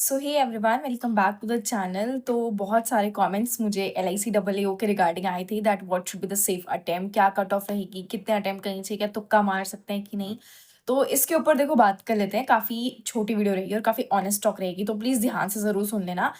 So hey everyone, welcome back to the channel. तो बहुत सारे कमेंट्स मुझे LIC AAO के रिगार्डिंग आए थे that what should be the safe attempt, क्या कट ऑफ रहेगी, कितने अटेम्प्ट करनी चाहिए, क्या तुक्का मार सकते हैं कि नहीं। तो इसके ऊपर देखो बात कर लेते हैं। काफ़ी छोटी वीडियो रहेगी और काफ़ी ऑनेस्ट टॉक रहेगी, तो प्लीज़ ध्यान से ज़रूर सुन लेना।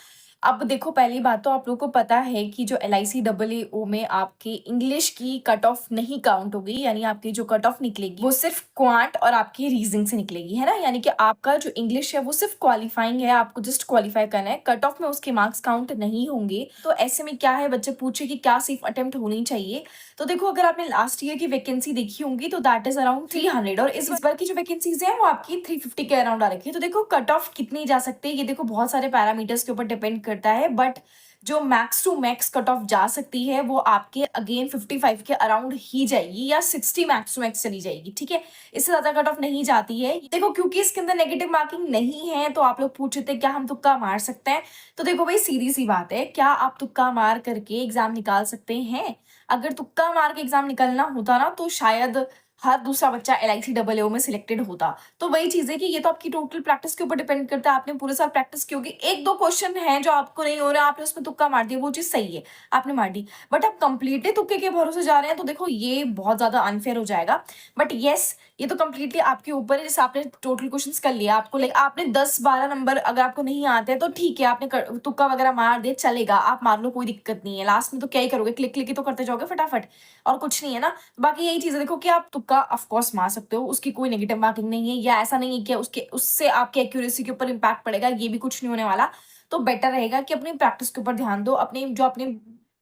अब देखो, पहली बात तो आप लोगों को पता है कि जो LIC AAO में आपकी इंग्लिश की कट ऑफ नहीं काउंट होगी, यानी आपकी जो कट ऑफ निकलेगी वो सिर्फ क्वांट और आपकी रीजनिंग से निकलेगी, है ना। यानी कि आपका जो इंग्लिश है वो सिर्फ क्वालिफाइंग है, आपको जस्ट क्वालिफाई करना है, कट ऑफ में उसके मार्क्स काउंट नहीं होंगे। तो ऐसे में क्या है, बच्चे पूछे कि क्या सेफ अटेम्प्ट होनी चाहिए। तो देखो, अगर आपने लास्ट ईयर की वैकेंसी देखी होंगी तो दैट इज अराउंड 300, और इस बार की जो वैकेंसीज है वो आपकी 350 के अराउंड आ रखी है। तो देखो, कट ऑफ कितनी जा सकती है, ये देखो बहुत सारे पैरामीटर्स के ऊपर डिपेंड करता है, बट जो max to max cut off जा सकती है वो आपके अगेन 55 के अराउंड ही जाएगी, या 60 मैक्स टू मैक्स चली जाएगी, ठीक है। इससे ज्यादा कट ऑफ नहीं जाती है। देखो, क्योंकि इसके अंदर नेगेटिव मार्किंग नहीं है, तो आप लोग पूछ रहे थे क्या हम तुक्का मार सकते हैं। तो देखो भाई, सीधी सी बात है, क्या आप तुक्का मार करके एग्जाम निकाल सकते हैं? अगर तुक्का मार के एग्जाम निकलना होता ना, तो शायद हर दूसरा बच्चा LIC AAO में सिलेक्टेड होता। तो वही चीज है कि ये तो आपकी टोटल प्रैक्टिस के ऊपर डिपेंड करता है। आपने पूरे साल प्रैक्टिस की होगी, एक दो क्वेश्चन है जो आपको नहीं हो रहा, आपने उसमें तुक्का मार दिया, वो चीज सही है, आपने मार दी। बट आप कंप्लीटली तुक्के के भरोसे जा रहे हैं, तो देखो ये बहुत ज्यादा अनफेयर हो जाएगा। बट येस, ये तो कंप्लीटली आपके ऊपर है। जैसे आपने टोटल क्वेश्चंस कर लिया, आपको लाइक आपने 10-12 नंबर अगर आपको नहीं आते हैं तो ठीक है, आपने तुक्का वगैरह मार दिया, चलेगा, आप मार लो, कोई दिक्कत नहीं है। लास्ट में तो क्या ही करोगे, क्लिक क्लिक ही तो करते जाओगे फटाफट, और कुछ नहीं है ना। बाकी यही चीज है, देखो कि आप तुक्का ऑफ कोर्स मार सकते हो, उसकी कोई नेगेटिव मार्किंग नहीं है, या ऐसा नहीं है कि उसके उससे आपकी एक्यूरेसी के ऊपर इम्पैक्ट पड़ेगा, ये भी कुछ नहीं होने वाला। तो बेटर रहेगा कि अपनी प्रैक्टिस के ऊपर ध्यान दो, अपने जो अपने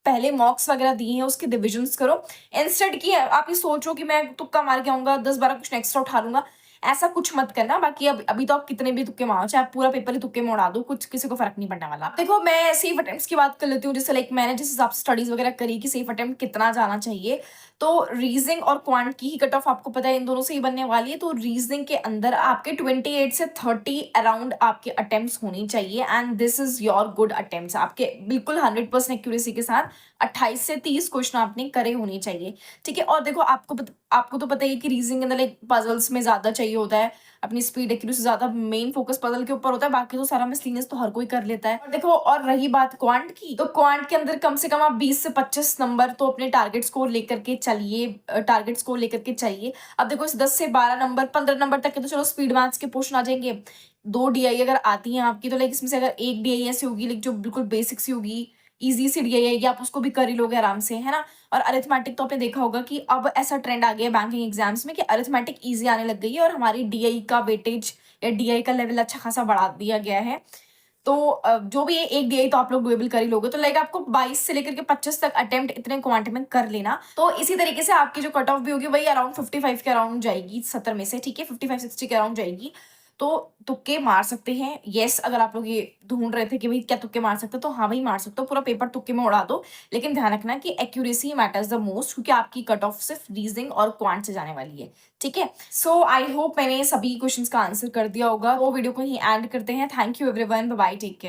पहले मॉक्स वगैरह दिए हैं उसके रिविजन्स करो। इंस्टेड की आप ये सोचो कि मैं तुक्का मार के आऊंगा, 10-12 क्वेश्चन एक्स्ट्रा उठा लूंगा, ऐसा कुछ मत करना। बाकी अब अभी तो आप कितने भी तुक्के मारो, चाहे आप पूरा पेपर ही तुक्के में उड़ा दो, कुछ किसी को फर्क नहीं पड़ने वाला। देखो, मैं सेफ अटेम्प्ट्स की बात कर लेती हूँ। जैसे लाइक मैंने जिस हिसाब से स्टडीज वगैरह करी कि सेफ अटेम्प्ट कितना जाना चाहिए, तो रीजनिंग और क्वांट की ही कट ऑफ आपको पता है इन दोनों से ही बनने वाली है। तो रीजनिंग के अंदर आपके 28 से 30 अराउंड आपके अटेम्प्ट्स होनी चाहिए, and this is your good attempts. आपके बिल्कुल 100% एक्यूरेसी के साथ 28 से 30 क्वेश्चन आपने करे होने चाहिए, ठीक है। और देखो, आपको तो पता ही है कि रीजनिंग के अंदर लाइक पजल्स में ज्यादा चाहिए होता है, अपनी स्पीड एक्यूरेसी ज्यादा, मेन फोकस पजल के ऊपर होता है, बाकी तो सारा मिसलिनियस तो हर कोई कर लेता है। और देखो, और रही बात क्वांट की, तो क्वांट के अंदर कम से कम आप 20 से 25 नंबर तो अपने टारगेट स्कोर लेकर के चलिए, टारगेट स्कोर लेकर के चाहिए। अब देखो, इस 10 से 12 नंबर, 15 नंबर तक के तो चलो स्पीड मैथ्स के पोर्शन आ जाएंगे। 2 DI अगर आती हैं आपकी, तो लाइक इसमें से अगर एक DI ऐसी होगी लाइक जो बिल्कुल बेसिक सी होगी, इजी सी DI है, आप उसको भी कर ही लोगे आराम से, है ना। और अरिथमेटिक तो आपने देखा होगा कि अब ऐसा ट्रेंड आ गया बैंकिंग एग्जाम्स में कि अरिथमेटिक इजी आने लग गई है, और हमारी DI का वेटेज या DI का लेवल अच्छा खासा बढ़ा दिया गया है। तो जो भी है, एक DI तो आप लोग डुएबल कर ही लोगे। तो लाइक आपको 22 से लेकर के 25 तक अटेम्प्ट इतने क्वांट में कर लेना। तो इसी तरीके से आपकी जो कट ऑफ भी होगी वही अराउंड 55 के अराउंड जाएगी, 70 में से, ठीक है, 55-60 के अराउंड जाएगी। तो तुक्के मार सकते हैं, यस। अगर आप लोग ये ढूंढ रहे थे कि भाई क्या तुक्के मार सकते हो, तो हाँ भाई मार सकते हो, पूरा पेपर तुक्के में उड़ा दो। लेकिन ध्यान रखना कि एक्यूरेसी मैटर्स द मोस्ट, क्योंकि आपकी कट ऑफ सिर्फ रीजनिंग और क्वांट से जाने वाली है, ठीक है। सो आई होप मैंने सभी क्वेश्चंस का आंसर कर दिया होगा। वो वीडियो को ही एंड करते हैं। Thank you everyone, bye bye, take care.